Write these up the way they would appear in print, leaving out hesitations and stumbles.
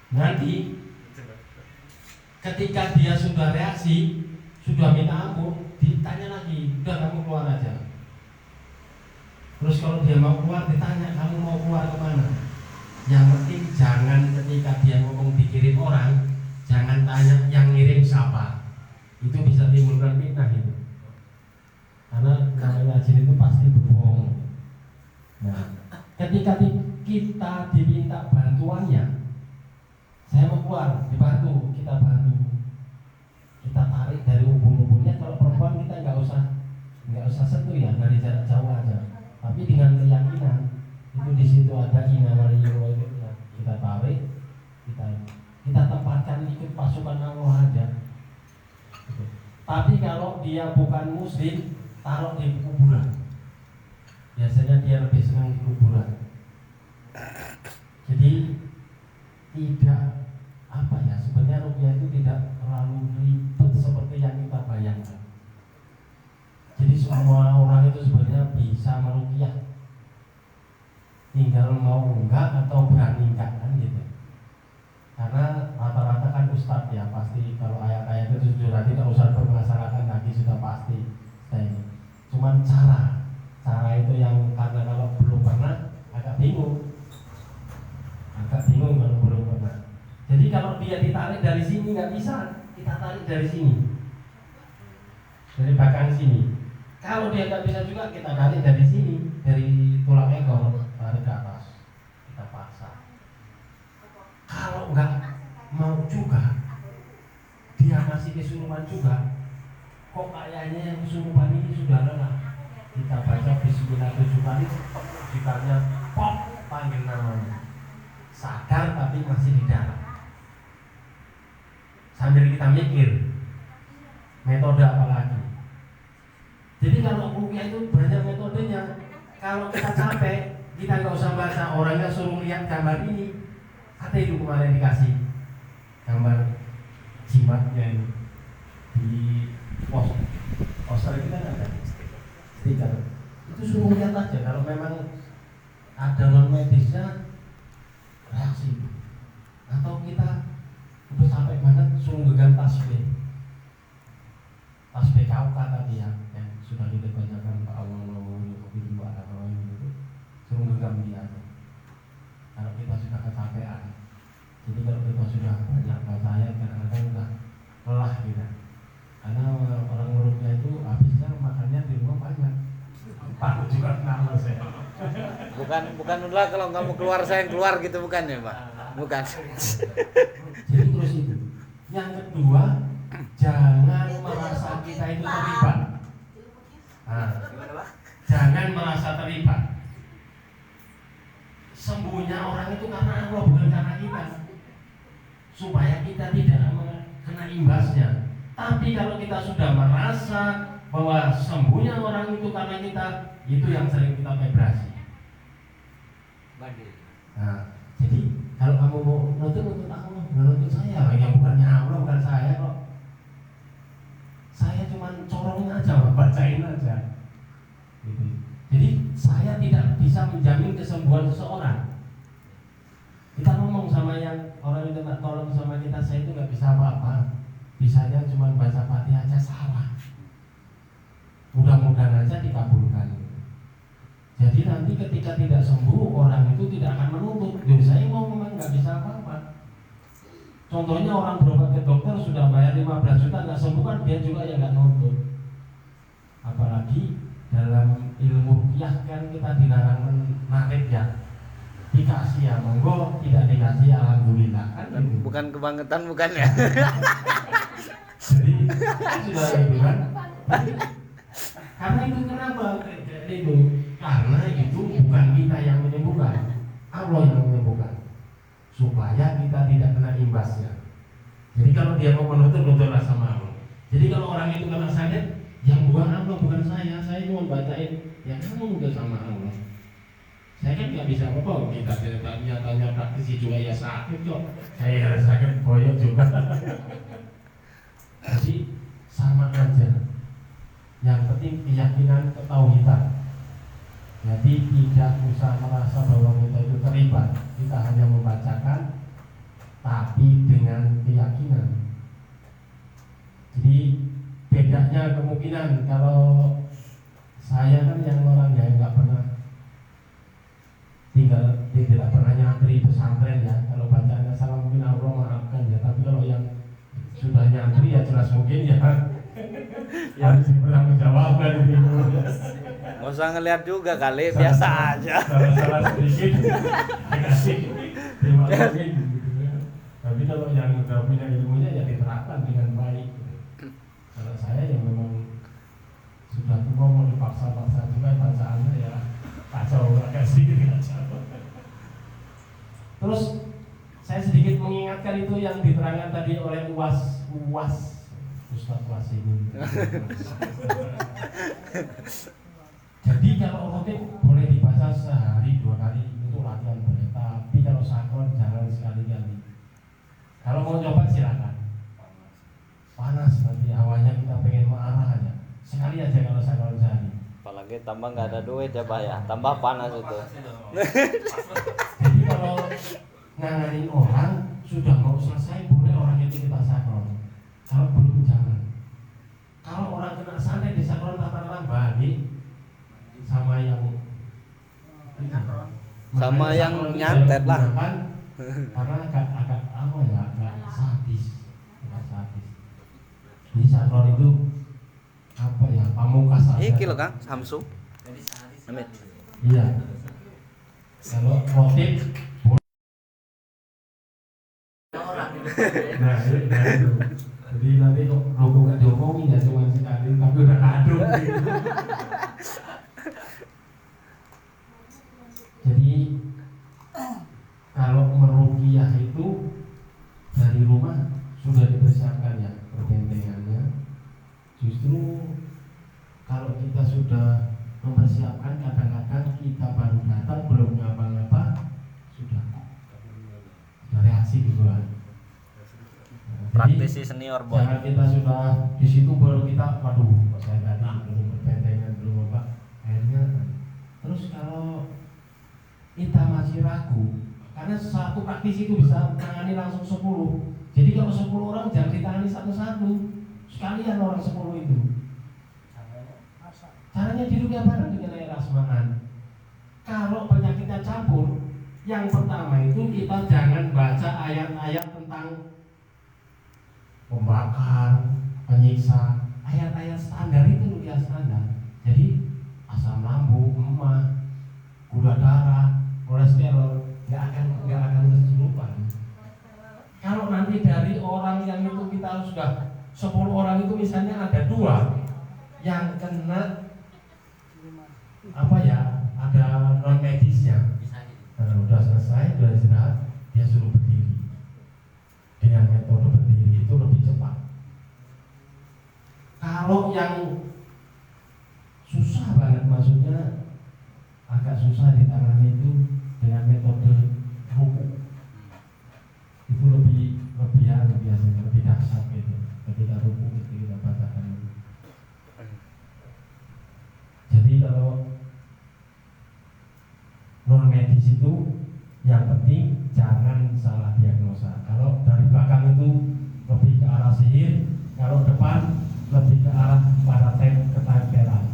Nanti ketika dia sudah reaksi, sudah minta ampun, ditanya lagi, udah kamu keluar aja. Terus kalau dia mau keluar, ditanya kamu mau keluar kemana. Yang penting jangan ketika dia ngomong dikirim orang, jangan tanya yang ngirim siapa. Itu bisa timbulkan fitnah itu. Karena namanya jin itu pasti berbohong. Nah, ketika kita diminta bantuannya, saya mau keluar, dibantu, kita bantu, kita tarik dari ubun-ubunnya. Kalau perempuan kita nggak usah sentuh ya, dari jarak jauh aja. Tapi dengan keyakinan itu di situ ada inawaliyo itu, kita tarik, kita tempatkan ikut pasukan Allah aja. Tapi kalau dia bukan muslim, taruh di kuburan. Biasanya dia lebih senang di kuburan. Jadi tidak sebenarnya ruqyah itu tidak terlalu ribet seperti yang kita bayangkan. Jadi semua orang itu sebenarnya bisa meruqyah, tinggal mau enggak atau berani enggak kan gitu. Karena rata-rata kan ustadz ya, pasti kalau ayat-ayat itu sudah tidak usah bermasalahkan lagi, sudah pasti. Cuman cara itu yang karena kalau belum pernah agak bingung kalau belum pernah. Jadi kalau dia ditarik dari sini nggak bisa, kita tarik dari sini, dari belakang sini. Kalau dia nggak bisa juga, kita tarik dari sini, dari tulang ekor, tarik ke atas, kita paksa. Kalau nggak mau juga, dia masih kesurupan juga, kok kayaknya yang kesurupan ini sudah lelah, kita baca bismillah 7 kali, jidatnya pop, panggil namanya, sadar tapi masih di dalam. Sambil kita mikir metode apa lagi. Jadi kalau ruqyah itu banyak metodenya. Kalau kita capek, kita nggak usah baca, orangnya suruh lihat gambar ini. Ada itu kemarin dikasih gambar jimatnya ini di poster itu kan ada stiker. Itu suruh lihat aja. Kalau memang ada non medisnya, reaksi. Atau kita udah sampai banget, suruh genggam tasbih kauka tadi yang sudah kita bacakan Pak Allah itu, suruh genggam dia. Kalau kita sudah kecapean, jadi kalau kita sudah banyak baca ayat, kadang-kadang udah lelah kita. Karena orang ruqyah itu habisnya makannya di rumah banyak. Pak juga nama saya. Bukan udah kalau kamu keluar saya yang keluar gitu, bukan ya Pak? Bukan. Jadi terus itu. Yang kedua, jangan merasa kita itu terlibat. Jangan merasa terlibat. Sembuhnya orang itu karena Allah, bukan karena kita. Supaya kita tidak kena imbasnya. Tapi kalau kita sudah merasa bahwa sembuhnya orang itu karena kita, itu yang sering kita vibrasi. Jadi kalau kamu mau nuntut aku, nuntut saya, yang bukannya Allah, bukan saya kok. Saya cuma corongin aja, bacain aja. Gitu. Jadi saya tidak bisa menjamin kesembuhan seseorang. Kita ngomong sama yang orang yang minta tolong sama kita, saya itu nggak bisa apa-apa. Bisanya cuma baca Fatihah aja salah. Mudah-mudahan aja dikabulkan. Jadi nanti ketika tidak sembuh, orang itu tidak akan menuntut. Saya mau memang nggak bisa apa-apa. Contohnya orang berobat ke dokter sudah bayar 15 juta nggak sembuh, kan dia juga yang nggak nuntut. Apalagi dalam ilmu ruqyah kan kita dilarang menarik ya. Dikasih ya monggo, tidak dikasih alhamdulillah kan. Bukan kebangetan, bukan ya? Jadi sudah itu kan. Karena itu kenapa itu? Karena itu bukan kita yang menyembuhkan, Allah yang menyembuhkan, supaya kita tidak kena imbasnya. Jadi kalau dia mau menuntutlah sama Allah. Jadi kalau orang itu kena sakit, yang bukan Allah, bukan saya cuma bacain, ya kamu udah sama Allah. Saya kan nggak bisa apa-apa, kita tanya praktisi juga ya sakit kok. Saya sakit boyok juga. Jadi sama aja. Yang penting keyakinan, ketauhidan. Jadi tidak usah merasa bahwa kita itu terlibat. Kita hanya membacakan tapi dengan keyakinan. Jadi bedanya kemungkinan kalau saya kan yang orang yang nggak pernah tidak pernah nyantri pesantren ya. Kalau bacaannya salah mungkin Allah maafkan ya. Tapi kalau yang sudah nyantri ya jelas mungkin ya harus bertanggung jawab kan itu. Nggak usah ngeliat juga kali, biasa aja. Salah sedikit dikasih terima kasih gitu ya. Tapi kalau yang udah punya ilmunya ya diterapkan dengan baik. Kalau saya yang memang sudah tua mau dipaksa-paksa juga bacaannya ya kacau, agak sedikit kacau. Terus saya sedikit mengingatkan itu yang diterangkan tadi oleh Ustaz Uwas ini. Jadi kalau khotib boleh dibaca sehari 2 kali itu latihan boleh, tapi kalau sakron jangan sekali-kali. Kalau mau coba silakan. Panas nanti awalnya kita pengen marah aja. Sekali aja kalau sakron sehari. Apalagi tambah nggak ada duit ya Pak ya, tambah panas itu. Jadi kalau nanganin orang sudah mau selesai boleh orang itu kita sakron. Kalau belum jangan. Kalau orang kena santet di sakron rata-rata balik sama yang nyantet lah. Karena agak apa ya, agak sadis. Di sakron itu apa ya, pamungkas aja. Iki loh Kang, Samsung. Amit. Iya. Kalau khotib nah itu. Jadi nanti kok rokok nggak diomongin ya cuma sekali, tapi udah kadung. Jadi kalau meruqyah itu dari rumah sudah dipersiapkan ya perbentengannya. Justru kalau kita sudah mempersiapkan, kadang-kadang kita baru datang belum ngapa-ngapa sudah reaksi duluan. Praktisi senior boy. Jangan kita sudah di situ baru kita, waduh, saya tadi belum berbentengan belum apa, akhirnya. Terus kalau kita masih ragu, karena satu praktisi itu bisa menangani langsung 10. Jadi kalau 10 orang jangan ditangani satu-satu, sekalian orang 10 itu. Caranya diruqyah bareng dengan air asmaan. Kalau penyakitnya campur, yang pertama itu kita jangan baca ayat-ayat tentang pembakar, penyiksa, ayat-ayat standar itu ruqyah standar. Jadi asam lambung, emah, gula darah, kolesterol nggak akan kesurupan. Kalau nanti dari orang yang itu kita sudah 10 orang itu misalnya ada 2 yang kena apa ya, ada non medisnya. Nah, udah selesai, udah istirahat, dia suruh berdiri. Dengan metode berdiri itu lebih cepat. Kalau yang susah banget, maksudnya agak susah ditangani itu dengan metode ruku, itu lebih biasanya lebih dahsyat gitu. Ketika ruku itu kita bacakan. Jadi kalau non medis itu yang penting jangan salah diagnosa. Kalau dari belakang itu lebih ke arah sihir, kalau depan lebih ke arah paratem ketempelan.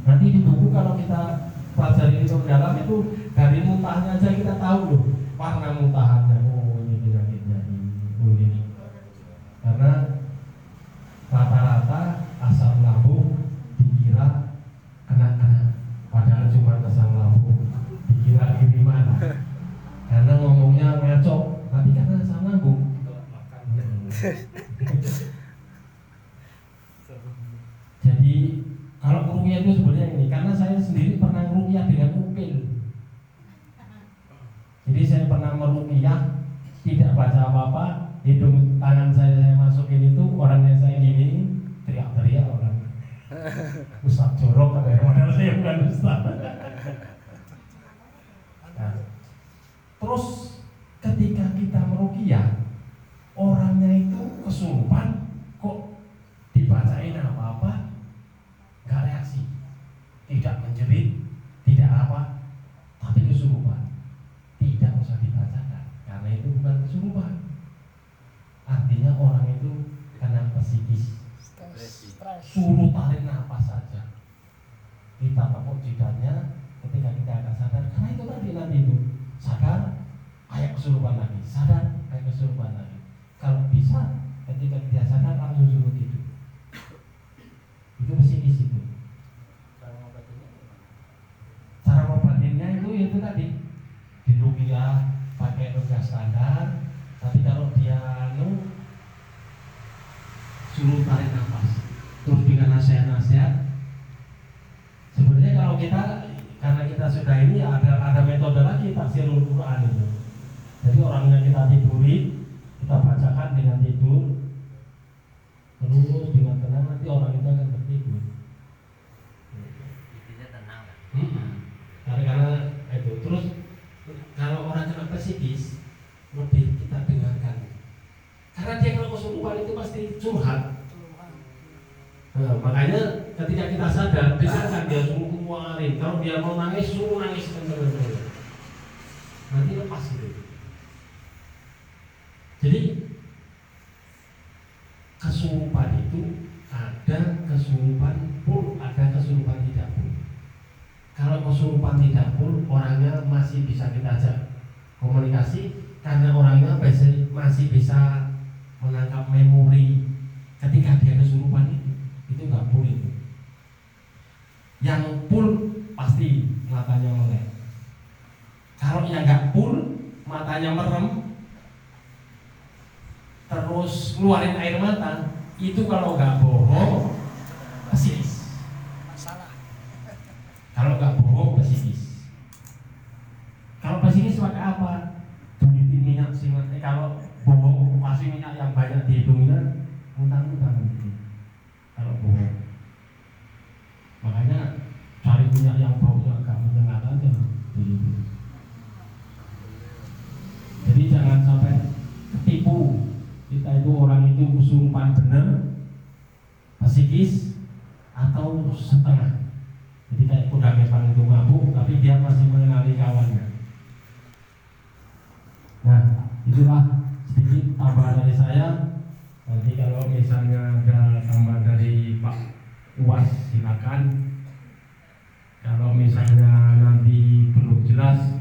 Nanti di buku kalau kita pelajari itu dalam itu dari muntahnya aja kita tahu loh warna muntahannya. Oh ini penyakitnya ini. Karena rata-rata asam lambung dikira kena padahal cuma asam lambung dikira kiriman. Karena ngomongnya ngaco, tapi karena asam lambung. Jadi kalau ruqyah itu sebenarnya ini, karena saya sendiri pernah ruqyah dengan upil. Jadi saya pernah meruqyah tidak baca apa-apa, hidung tangan saya masukin itu, orangnya saya gini teriak-teriak orang. Ustaz jorok katanya, padahal saya bukan ustaz. Nah, terus ketika kita meruqyah, orangnya itu kesurupan, kok dibacain apa-apa nggak reaksi, tidak menjerit, tidak apa, tapi kesurupan, tidak usah dibacakan, karena itu bukan kesurupan. Artinya orang itu kena psikis. Suruh tarik nafas saja. Kita tepuk jidatnya ketika kita akan sadar. Karena itu tadi nanti itu sadar, kayak kesurupan lagi. Sadar, kayak kesurupan lagi. Kalau bisa, ketika dia sadar langsung suruh tidur. Itu psikis itu. Cara ngobatinnya itu tadi diruqyah pakai ruqyah standar. Tapi kalau dia suruh tarik nafas, terus dengan nasihat-nasihat. Sebenarnya kalau kita, karena kita sudah ini ada metode lagi tafsirul Quran itu. Jadi orangnya kita tiduri, kita bacakan dengan tidur, terus dengan tenang nanti orang itu akan tertidur. Intinya tenang lah. Karena itu terus kalau orang kena psikis lebih kita dengarkan. Karena dia kalau kesurupan itu pasti curhat. Nah, makanya ketika kita sadar, dengarkan dia suruh keluarin. Kalau dia mau nangis, suruh nangis kenceng-kenceng. Nanti lepas gitu. Jadi kesurupan itu ada kesurupan full, ada kesurupan tidak full. Kalau kesurupan tidak full, orangnya masih bisa kita ajak komunikasi karena orangnya masih bisa menangkap memori ketika dia kesurupan itu nggak full itu. Yang full pasti matanya melek. Kalau yang nggak full, matanya merem, terus keluarin air mata, itu kalau nggak bohong psikis. Kalau nggak bohong psikis. Kalau psikis pakai apa? Tulitin minyak singat. Kalau bohong kasih minyak yang banyak di hidungnya, muntah-muntah gitu. Kalau bohong, makanya cari minyak yang baunya agak menyengat aja begitu. Jadi jangan sampai ketipu. Kita itu orang itu kesurupan benar, psikis atau setengah. Jadi kayak kuda kepang itu mabuk, tapi dia masih mengenali kawannya. Nah, itulah sedikit tambahan dari saya. Nanti kalau misalnya ada tambahan dari Pak Uwas silakan. Kalau misalnya nanti belum jelas